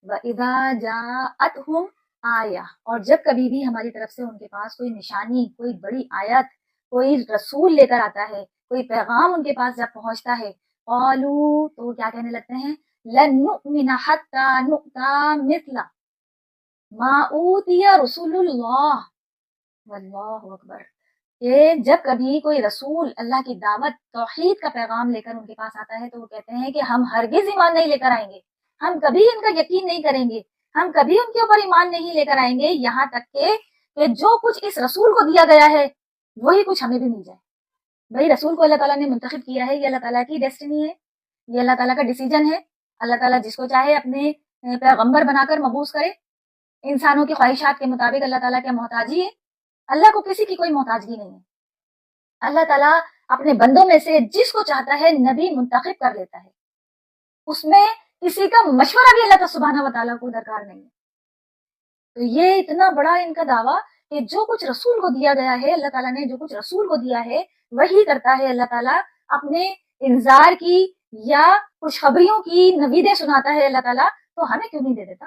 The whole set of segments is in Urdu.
وَإِذَا جَاءَتْهُمْ آیہ، اور جب کبھی بھی ہماری طرف سے ان کے پاس کوئی نشانی، کوئی بڑی آیت، کوئی رسول لے کر آتا ہے، کوئی پیغام ان کے پاس جب پہنچتا ہے، قالوا، تو وہ کیا کہنے لگتے ہیں، لن نؤمن حتی نؤتی مثل ما اوتی رسول اللہ، واللہ اکبر، کہ جب کبھی کوئی رسول اللہ کی دعوت توحید کا پیغام لے کر ان کے پاس آتا ہے تو وہ کہتے ہیں کہ ہم ہرگز ایمان نہیں لے کر آئیں گے، ہم کبھی ان کا یقین نہیں کریں گے، ہم کبھی ان کے اوپر ایمان نہیں لے کر آئیں گے، یہاں تک کہ جو کچھ اس رسول کو دیا گیا ہے وہی کچھ ہمیں بھی مل جائے۔ بھائی رسول کو اللہ تعالیٰ نے منتخب کیا ہے، یہ اللہ تعالیٰ کی ڈیسٹنی ہے، یہ اللہ تعالیٰ کا ڈیسیجن ہے، اللہ تعالیٰ جس کو چاہے اپنے پیغمبر بنا کر مبعوث کرے، انسانوں کی خواہشات کے مطابق اللہ تعالیٰ کیا محتاجی ہے؟ اللہ کو کسی کی کوئی محتاجگی نہیں ہے، اللہ تعالیٰ اپنے بندوں میں سے جس کو چاہتا ہے نبی منتخب کر لیتا ہے، اس میں کسی کا مشورہ بھی اللہ سبحانہ و تعالیٰ کو درکار نہیں ہے۔ تو یہ اتنا بڑا ان کا دعویٰ کہ جو کچھ رسول کو دیا گیا ہے، اللہ تعالیٰ نے جو کچھ رسول کو دیا ہے وہی کرتا ہے اللہ تعالیٰ، اپنے انذار کی یا خوشخبریوں کی نویدیں سناتا ہے اللہ تعالیٰ، تو ہمیں کیوں نہیں دے دیتا؟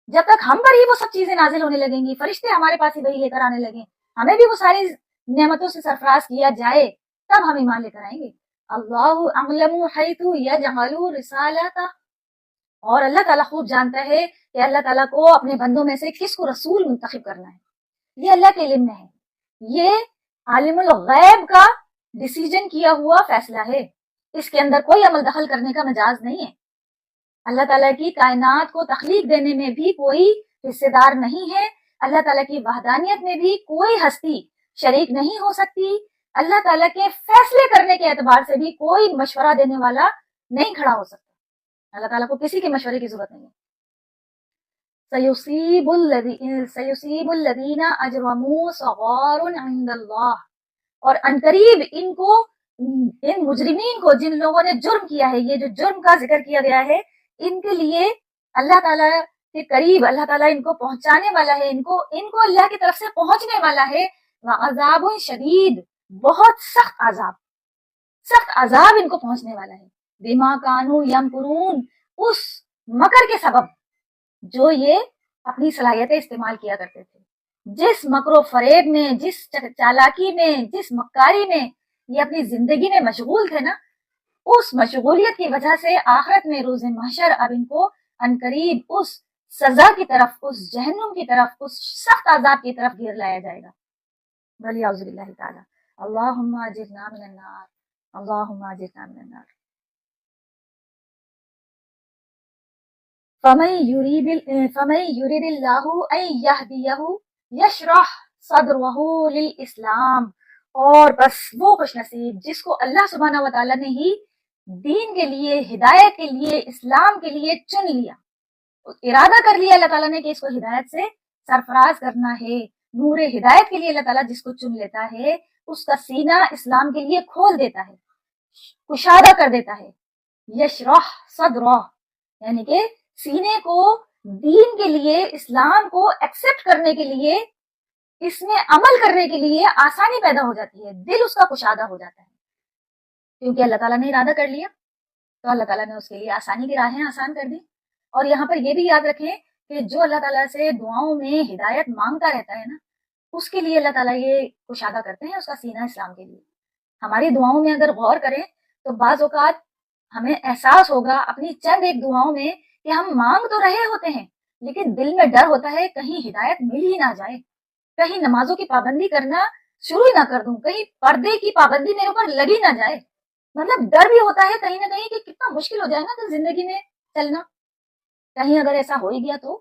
جب تک ہم پر ہی وہ سب چیزیں نازل ہونے لگیں گی، فرشتے ہمارے پاس ہی وہی لے کر آنے لگیں، ہمیں بھی وہ ساری نعمتوں سے سرفراز کیا جائے، تب ہم ایمان لے کر آئیں گے۔ اللہ اعلم حیث یجعل رسالتہ، اور اللہ تعالیٰ خوب جانتا ہے کہ اللہ تعالیٰ کو اپنے بندوں میں سے کس کو رسول منتخب کرنا ہے، یہ اللہ کے علم میں ہے، یہ عالم الغیب کا ڈیسیجن کیا ہوا فیصلہ ہے، اس کے اندر کوئی عمل دخل کرنے کا مجاز نہیں ہے۔ اللہ تعالیٰ کی کائنات کو تخلیق دینے میں بھی کوئی حصے دار نہیں ہے، اللہ تعالیٰ کی وحدانیت میں بھی کوئی ہستی شریک نہیں ہو سکتی، اللہ تعالیٰ کے فیصلے کرنے کے اعتبار سے بھی کوئی مشورہ دینے والا نہیں کھڑا ہو سکتا، اللہ تعالیٰ کو کسی کے مشورے کی ضرورت نہیں ہے۔ سَيُصِيبُ الَّذِينَ أَجْرَمُوا صَغَارٌ عِندَ اللَّهِ، اور عنقریب ان مجرمین کو، جن لوگوں نے جرم کیا ہے، یہ جو جرم کا ذکر کیا گیا ہے، ان کے لیے اللہ تعالیٰ کے قریب اللہ تعالیٰ ان کو پہنچانے والا ہے، ان کو اللہ کی طرف سے پہنچنے والا ہے، وَعَذَابٌ شَدِيدٌ، بہت سخت عذاب ان کو پہنچنے والا ہے، بِمَا كَانُوا يَمْكُرُونَ، اس مکر کے سبب جو یہ اپنی صلاحیتیں استعمال کیا کرتے تھے، جس مکر و فریب میں، جس چالاکی میں، جس مکاری میں یہ اپنی زندگی میں مشغول تھے نا، اس مشغولیت کی وجہ سے آخرت میں روز محشر اب ان کو عنقریب اس سزا کی طرف، اس جہنم کی طرف، اس سخت عذاب کی طرف گھیر لایا جائے گا۔ وَلِيَعُوذُ بِاللَّهِ تعالی، اللہم اجرنا من النار، اللہم اجرنا من النار۔ فَمَن يُرِدِ اللَّهُ أَن يَهْدِيَهُ يَشْرَحْ صَدْرَهُ لِلْإِسْلَامِ، اور بس وہ خوش نصیب جس کو اللہ سبحانہ و تعالیٰ نے ہی دین کے لیے، ہدایت کے لیے، اسلام کے لیے چن لیا، ارادہ کر لیا اللہ تعالیٰ نے کہ اس کو ہدایت سے سرفراز کرنا ہے، نور ہدایت کے لیے اللہ تعالیٰ جس کو چن لیتا ہے اس کا سینہ اسلام کے لیے کھول دیتا ہے، کشادہ کر دیتا ہے۔ یشرح صدرہ، یعنی کہ سینے کو دین کے لیے، اسلام کو ایکسپٹ کرنے کے لیے، اس میں عمل کرنے کے لیے آسانی پیدا ہو جاتی ہے، دل اس کا کشادہ ہو جاتا ہے، کیونکہ اللہ تعالیٰ نے ارادہ کر لیا تو اللہ تعالیٰ نے اس کے لیے آسانی کی راہیں آسان کر دی۔ اور یہاں پر یہ بھی یاد رکھیں کہ جو اللہ تعالیٰ سے دعاؤں میں ہدایت مانگتا رہتا ہے نا، اس کے لیے اللہ تعالیٰ یہ کشادہ کرتے ہیں اس کا سینہ اسلام کے لیے۔ ہماری دعاؤں میں اگر غور کریں تو بعض اوقات ہمیں احساس ہوگا اپنی چند ایک دعاؤں میں کہ ہم مانگ تو رہے ہوتے ہیں لیکن دل میں ڈر ہوتا ہے کہیں ہدایت مل ہی نہ جائے، کہیں نمازوں کی پابندی کرنا شروع ہی نہ کر دوں، کہیں پردے کی پابندی میرے اوپر لگی نہ جائے، مطلب ڈر بھی ہوتا ہے کہیں نہ کہیں کہ کتنا مشکل ہو جائے نا تو زندگی میں چلنا، کہیں اگر ایسا ہو ہی گیا تو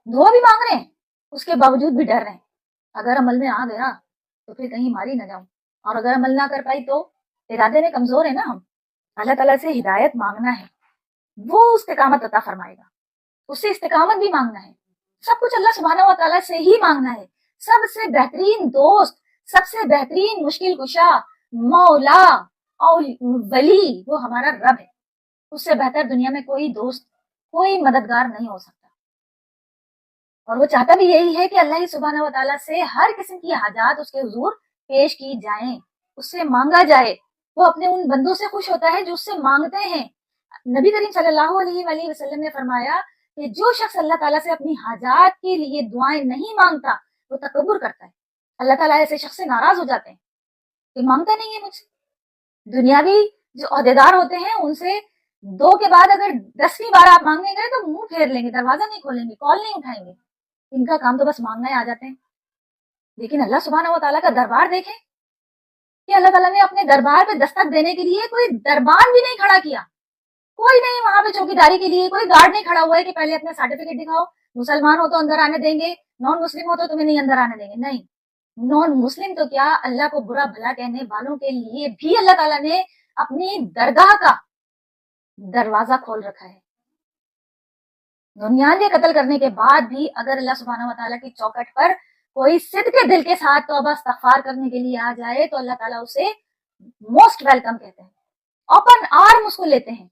دعا بھی مانگ رہے ہیں اس کے باوجود بھی ڈر رہے ہیں، اگر عمل میں آ گیا تو پھر کہیں ماری نہ جاؤں، اور اگر عمل نہ کر پائی تو ارادے میں کمزور ہے نا ہم۔ اللہ تعالیٰ سے ہدایت مانگنا ہے، وہ استقامت عطا فرمائے گا، اس سے استقامت بھی مانگنا ہے، سب کچھ اللہ سبحانہ و تعالیٰ سے ہی مانگنا ہے۔ سب سے بہترین دوست، سب سے بہترین مشکل کشا، مولا اور ولی وہ ہمارا رب ہے، اس سے بہتر دنیا میں کوئی دوست، کوئی مددگار نہیں ہو سکتا، اور وہ چاہتا بھی یہی ہے کہ اللہ سبحانہ و تعالیٰ سے ہر قسم کی حاجات اس کے حضور پیش کی جائیں، اس سے مانگا جائے، وہ اپنے ان بندوں سے خوش ہوتا ہے جو اس سے مانگتے ہیں۔ نبی کریم صلی اللہ علیہ وآلہ وسلم نے فرمایا کہ جو شخص اللہ تعالیٰ سے اپنی حاجات کے لیے دعائیں نہیں مانگتا وہ تکبر کرتا ہے. اللہ تعالیٰ ایسے شخص سے ناراض ہو جاتے ہیں کہ مانگتا نہیں ہے مجھ سے. دنیاوی جو عہدیدار ہوتے ہیں ان سے 2 کے بعد اگر 10ویں بار آپ مانگنے گئے تو منہ پھیر لیں گے, دروازہ نہیں کھولیں گے, کال نہیں اٹھائیں گے. ان کا کام تو بس مانگنا ہی آ جاتے ہیں. لیکن اللہ سبحانہ و تعالیٰ کا دربار دیکھیں کہ اللہ تعالیٰ نے اپنے دربار پہ دستک دینے کے لیے کوئی دربان بھی نہیں کھڑا کیا. کوئی نہیں وہاں پہ چوکیداری کے لیے کوئی گارڈ نہیں کھڑا ہوا ہے کہ پہلے اپنا سرٹیفکیٹ دکھاؤ, مسلمان ہو تو اندر آنے دیں گے, نان مسلم ہو تو تمہیں نہیں اندر آنے دیں گے. نہیں, نان مسلم تو کیا, اللہ کو برا بھلا کہنے والوں کے لیے بھی اللہ تعالیٰ نے اپنی درگاہ کا دروازہ کھول رکھا ہے. 99 قتل کرنے کے بعد بھی اگر اللہ سبحانہ و تعالیٰ کی چوکٹ پر کوئی صدق کے دل کے ساتھ توبہ استغفار کرنے کے لیے آ جائے تو اللہ تعالیٰ اسے موسٹ ویلکم کہتے ہیں, اوپن آرم اس کو لیتے ہیں,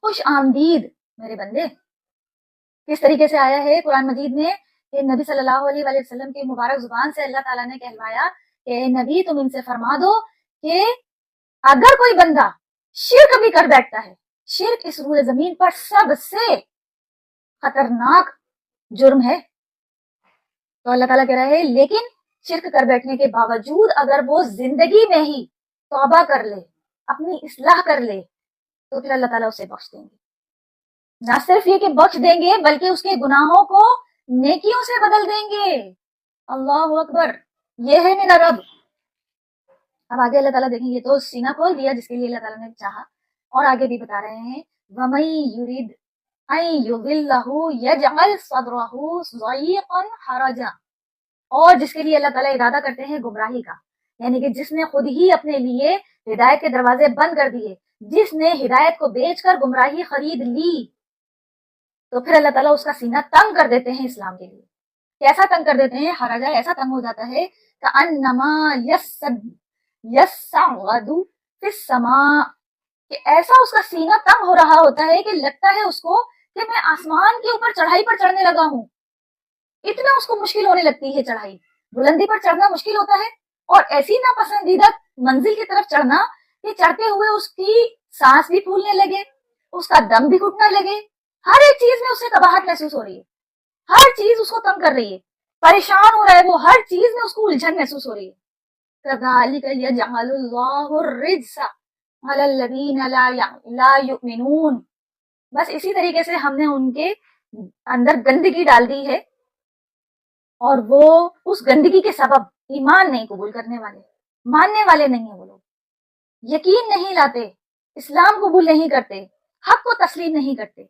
خوش آمدید میرے بندے. کس طریقے سے آیا ہے قرآن مجید میں کہ نبی صلی اللہ علیہ وآلہ وسلم کی مبارک زبان سے اللہ تعالیٰ نے کہلوایا کہ نبی تم ان سے فرما دو کہ اگر کوئی بندہ شرک بھی کر بیٹھتا ہے, شرک اس روئے زمین پر سب سے خطرناک جرم ہے, تو اللہ تعالیٰ کہہ رہا ہے لیکن شرک کر بیٹھنے کے باوجود اگر وہ زندگی میں ہی توبہ کر لے, اپنی اصلاح کر لے, تو پھر اللہ تعالیٰ اسے بخش دیں گے. نہ صرف یہ کہ بخش دیں گے بلکہ اس کے گناہوں کو نیکیوں سے بدل دیں گے. اللہ اکبر, یہ ہے میرا رب. اب آگے اللہ تعالیٰ دیکھیں, یہ تو سینہ کھول دیا جس کے لیے اللہ تعالیٰ نے چاہا, اور آگے بھی بتا رہے ہیں وَمَن يُرِدْ أَن يُضِلَّهُ يَجْعَلْ صَدْرَهُ ضَيِّقًا حَرَجًا, اور جس کے لیے اللہ تعالیٰ ارادہ کرتے ہیں گمراہی کا, یعنی کہ جس نے خود ہی اپنے لیے ہدایت کے دروازے بند کر دیے, جس نے ہدایت کو بیچ کر گمراہی خرید لی, تو پھر اللہ تعالیٰ اس کا سینہ تنگ کر دیتے ہیں اسلام کے لیے. کیسا تنگ کر دیتے ہیں؟ حرجہ ایسا تنگ ہو جاتا ہے کأنما یصعد فی السماء, کہ ایسا اس کا سینہ تنگ ہو رہا ہوتا ہے کہ لگتا ہے اس کو کہ میں آسمان کے اوپر چڑھائی پر چڑھنے لگا ہوں. اتنا اس کو مشکل ہونے لگتی ہے چڑھائی, بلندی پر چڑھنا مشکل ہوتا ہے, اور ایسی ناپسندیدہ منزل کی طرف چڑھنا کہ چڑھتے ہوئے اس کی سانس بھی پھولنے لگے, اس کا دم بھی گھٹنے لگے, ہر ایک چیز میں اسے قباحت محسوس ہو رہی ہے, ہر چیز اس کو تنگ کر رہی ہے, پریشان ہو رہا ہے وہ, ہر چیز میں اس کو الجھن محسوس ہو رہی ہے. كَذَلِكَ يَجْعَلُ اللَّهُ الرِّجْسَ عَلَى الَّذِينَ لَا يُؤْمِنُونَ. بس اسی طریقے سے ہم نے ان کے اندر گندگی ڈال دی ہے, اور وہ اس گندگی کے سبب ایمان نہیں قبول کرنے والے, ماننے والے نہیں ہیں, وہ لوگ یقین نہیں لاتے, اسلام قبول نہیں کرتے, حق کو تسلیم نہیں کرتے.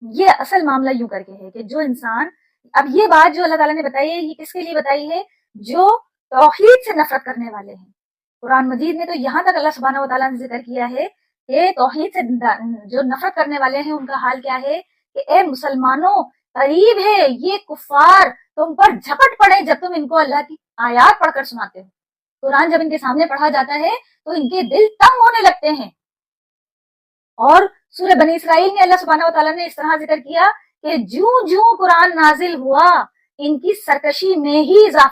یہ اصل معاملہ یوں کر کے ہے کہ جو انسان, اب یہ بات جو اللہ تعالیٰ نے بتائی ہے یہ کس کے لیے بتائی ہے؟ جو توحید سے نفرت کرنے والے ہیں. قرآن مجید میں تو یہاں تک اللہ سبحانہ و تعالیٰ نے ذکر کیا ہے کہ توحید سے جو نفرت کرنے والے ہیں ان کا حال کیا ہے, کہ اے مسلمانوں قریب ہے یہ کفار تم پر جھپٹ پڑے جب تم ان کو اللہ کی آیات پڑھ کر سناتے ہو. قرآن جب ان کے سامنے پڑھا جاتا ہے تو ان کے دل تنگ ہونے لگتے ہیں. اور سورہ بنی اسرائیل میں اللہ سبحانہ و تعالیٰ نے اس طرح ذکر کیا کہ جوں جوں قرآن نازل ہوا ان کی سرکشی میں ہی اضافہ